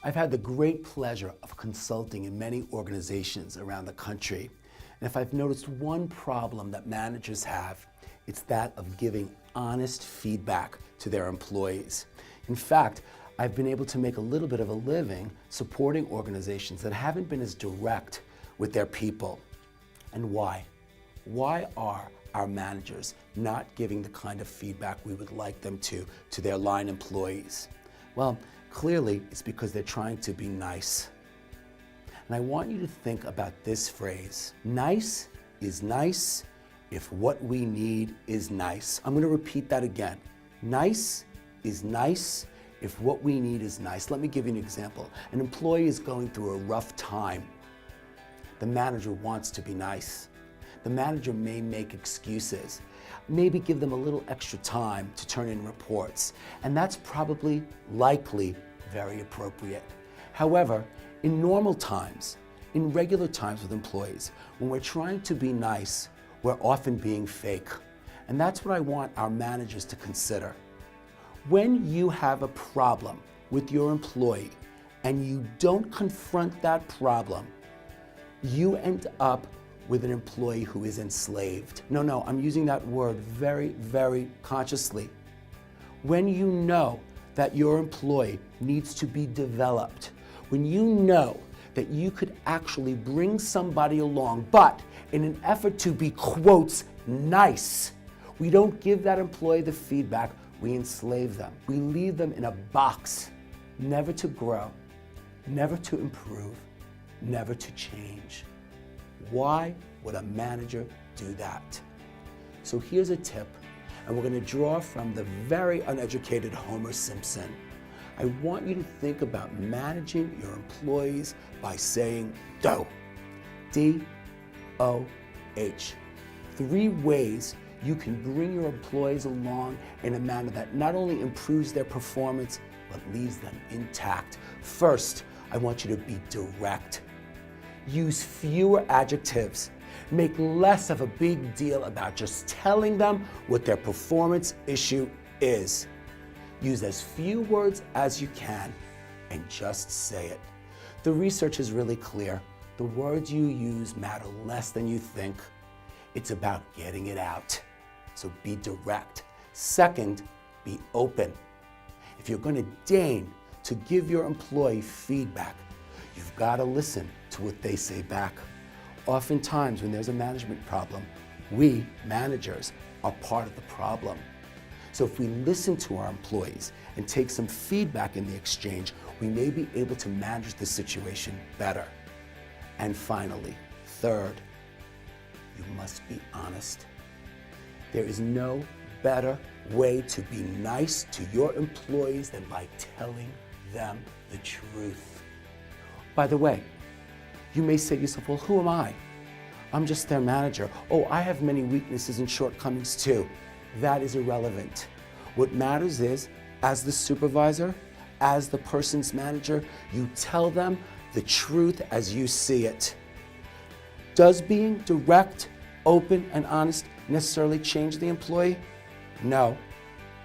I've had the great pleasure of consulting in many organizations around the country. And if I've noticed one problem that managers have, it's that of giving honest feedback to their employees. In fact, I've been able to make a little bit of a living supporting organizations that haven't been as direct with their people. And why? Why are our managers not giving the kind of feedback we would like them to their line employees? Well, clearly it's because they're trying to be nice. And I want you to think about this phrase: nice is nice if what we need is nice. I'm going to repeat that again. Nice is nice if what we need is nice. Let me give you an example. An employee is going through a rough time. The manager wants to be nice. The manager may make excuses, maybe give them a little extra time to turn in reports, and that's probably, likely, very appropriate. However, in normal times, in regular times with employees, when we're trying to be nice, we're often being fake. And that's what I want our managers to consider. When you have a problem with your employee and you don't confront that problem, you end up with an employee who is enslaved. No, I'm using that word very, very consciously. When you know that your employee needs to be developed, when you know that you could actually bring somebody along, but in an effort to be, quotes, nice, we don't give that employee the feedback, we enslave them. We leave them in a box, never to grow, never to improve, never to change. Why would a manager do that? So here's a tip, and we're going to draw from the very uneducated Homer Simpson. I want you to think about managing your employees by saying DOH. D-O-H. 3 ways you can bring your employees along in a manner that not only improves their performance, but leaves them intact. First, I want you to be direct. Use fewer adjectives. Make less of a big deal about just telling them what their performance issue is. Use as few words as you can and just say it. The research is really clear. The words you use matter less than you think. It's about getting it out. So be direct. Second, be open. If you're going to deign to give your employee feedback, you've got to listen to what they say back. Oftentimes, when there's a management problem, we, managers, are part of the problem. So if we listen to our employees and take some feedback in the exchange, we may be able to manage the situation better. And finally, third, you must be honest. There is no better way to be nice to your employees than by telling them the truth. By the way, you may say to yourself, well, who am I? I'm just their manager. Oh, I have many weaknesses and shortcomings too. That is irrelevant. What matters is, as the supervisor, as the person's manager, you tell them the truth as you see it. Does being direct, open, and honest necessarily change the employee? No,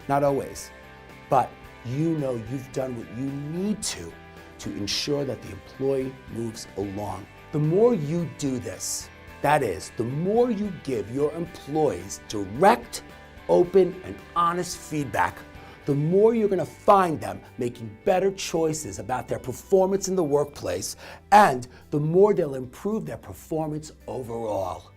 not always. But you know you've done what you need to ensure that the employee moves along. The more you do this, that is, the more you give your employees direct, open, and honest feedback, the more you're going to find them making better choices about their performance in the workplace, and the more they'll improve their performance overall.